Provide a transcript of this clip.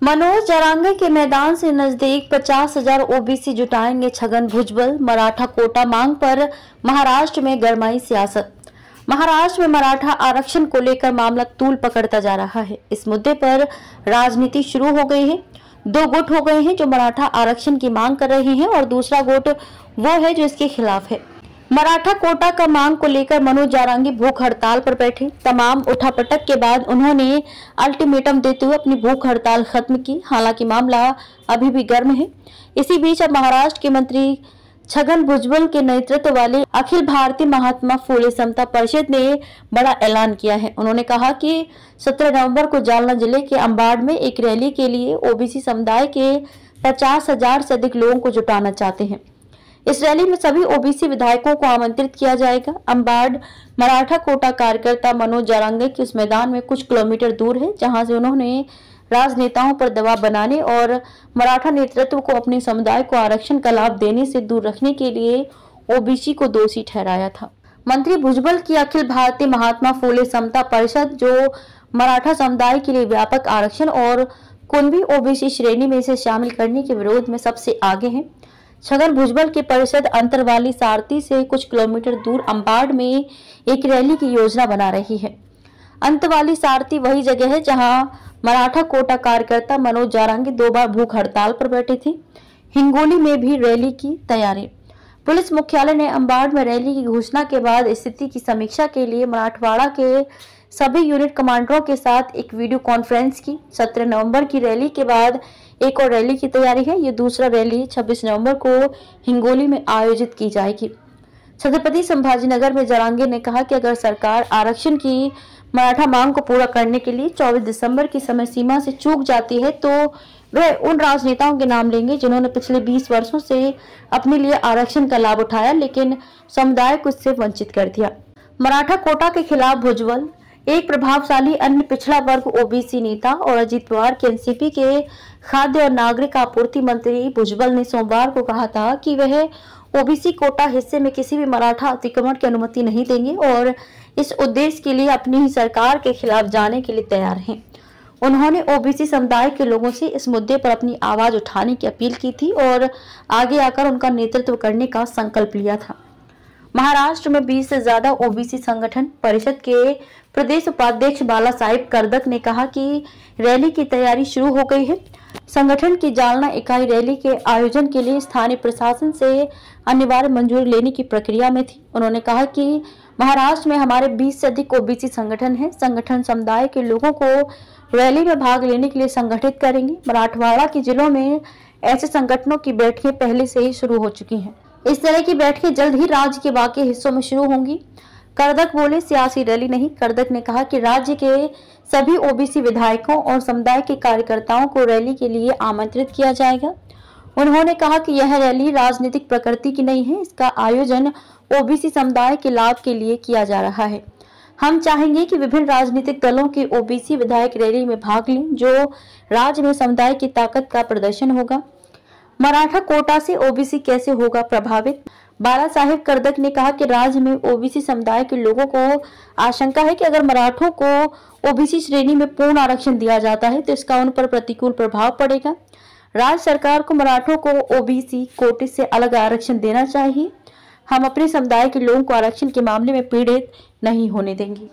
मनोज जरांगे के मैदान से नजदीक 50,000 ओबीसी जुटाएंगे छगन भुजबल। मराठा कोटा मांग पर महाराष्ट्र में गरमाई सियासत। महाराष्ट्र में मराठा आरक्षण को लेकर मामला तूल पकड़ता जा रहा है। इस मुद्दे पर राजनीति शुरू हो गई है। दो गुट हो गए हैं जो मराठा आरक्षण की मांग कर रहे हैं और दूसरा गुट वो है जो इसके खिलाफ है। मराठा कोटा का मांग को लेकर मनोज जरांगे भूख हड़ताल पर बैठे। तमाम उठापटक के बाद उन्होंने अल्टीमेटम देते हुए अपनी भूख हड़ताल खत्म की। हालांकि मामला अभी भी गर्म है। इसी बीच अब महाराष्ट्र के मंत्री छगन भुजबल के नेतृत्व वाले अखिल भारतीय महात्मा फुले समता परिषद ने बड़ा ऐलान किया है। उन्होंने कहा कि 17 नवंबर को जालना जिले के अंबाड़ में एक रैली के लिए ओबीसी समुदाय के 50,000 से अधिक लोगों को जुटाना चाहते हैं। इस रैली में सभी ओबीसी विधायकों को आमंत्रित किया जाएगा। अंबाड़ मराठा कोटा कार्यकर्ता मनोज जरांगे के उस मैदान में कुछ किलोमीटर दूर है जहां से उन्होंने राजनेताओं पर दबाव बनाने और मराठा नेतृत्व को अपने समुदाय को आरक्षण का लाभ देने से दूर रखने के लिए ओबीसी को दोषी ठहराया था। मंत्री भुजबल की अखिल भारतीय महात्मा फुले समता परिषद जो मराठा समुदाय के लिए व्यापक आरक्षण और कुणबी ओबीसी श्रेणी में इसे शामिल करने के विरोध में सबसे आगे है। छगन भुजबल की परिषद अंतरवाली सारथी से कुछ किलोमीटर दूर अंबाड़ में एक रैली की योजना बना रही है। अंतरवाली सारथी वही जगह है जहां मराठा कोटा कार्यकर्ता मनोज जरांगे 2 बार भूख हड़ताल पर बैठे थे। हिंगोली में भी रैली की तैयारी। पुलिस मुख्यालय ने अंबाड़ में रैली की घोषणा के बाद स्थिति की समीक्षा के लिए मराठवाड़ा के सभी यूनिट कमांडरों के साथ एक वीडियो कॉन्फ्रेंस की। 17 नवंबर की रैली के बाद एक और रैली की तैयारी है। ये दूसरा रैली 26 नवंबर को हिंगोली में आयोजित की जाएगी। छत्रपति संभाजीनगर में जरांगे ने कहा कि अगर सरकार आरक्षण की मराठा मांग को पूरा करने के लिए 24 दिसंबर की समय सीमा से चूक जाती है तो वह उन राजनेताओं के नाम लेंगे जिन्होंने पिछले 20 वर्षों से अपने लिए आरक्षण का लाभ उठाया लेकिन समुदाय को इससे वंचित कर दिया। मराठा कोटा के खिलाफ भुजबल। एक प्रभावशाली अन्य पिछड़ा वर्ग ओबीसी नेता और अजीत पवार के एनसीपी के खाद्य और नागरिक आपूर्ति मंत्री भुजबल ने सोमवार को कहा था कि वह ओबीसी कोटा हिस्से में किसी भी मराठा अतिक्रमण की अनुमति नहीं देंगे और इस उद्देश्य के लिए अपनी ही सरकार के खिलाफ जाने के लिए तैयार हैं। उन्होंने ओबीसी समुदाय के लोगों से इस मुद्दे पर अपनी आवाज उठाने की अपील की थी और आगे आकर उनका नेतृत्व करने का संकल्प लिया था। महाराष्ट्र में 20 से ज्यादा ओबीसी संगठन परिषद के प्रदेश उपाध्यक्ष बाला साहिब कर्दक ने कहा कि रैली की तैयारी शुरू हो गई है। संगठन की जालना इकाई रैली के आयोजन के लिए स्थानीय प्रशासन से अनिवार्य मंजूरी लेने की प्रक्रिया में थी। उन्होंने कहा कि महाराष्ट्र में हमारे 20 से अधिक ओबीसी संगठन हैं। संगठन समुदाय के लोगों को रैली में भाग लेने के लिए संगठित करेंगे। मराठवाड़ा के जिलों में ऐसे संगठनों की बैठकें पहले से ही शुरू हो चुकी हैं। इस तरह की बैठकें जल्द ही राज्य के बाकी हिस्सों में शुरू होंगी। कर्दक बोले, सियासी रैली नहीं। कर्दक ने कहा कि राज्य के सभी ओबीसी विधायकों और समुदाय के कार्यकर्ताओं को रैली के लिए आमंत्रित किया जाएगा। उन्होंने कहा कि यह रैली राजनीतिक प्रकृति की नहीं है। इसका आयोजन ओबीसी समुदाय के लाभ के लिए किया जा रहा है। हम चाहेंगे कि विभिन्न राजनीतिक दलों के ओबीसी विधायक रैली में भाग लें जो राज्य में समुदाय की ताकत का प्रदर्शन होगा। मराठा कोटा से ओबीसी कैसे होगा प्रभावित? बाला साहेब कर्दक ने कहा कि राज्य में ओबीसी समुदाय के लोगों को आशंका है कि अगर मराठों को ओबीसी श्रेणी में पूर्ण आरक्षण दिया जाता है तो इसका उन पर प्रतिकूल प्रभाव पड़ेगा। राज्य सरकार को मराठों को ओबीसी कोटे से अलग आरक्षण देना चाहिए। हम अपने समुदाय के लोगों को आरक्षण के मामले में पीड़ित नहीं होने देंगे।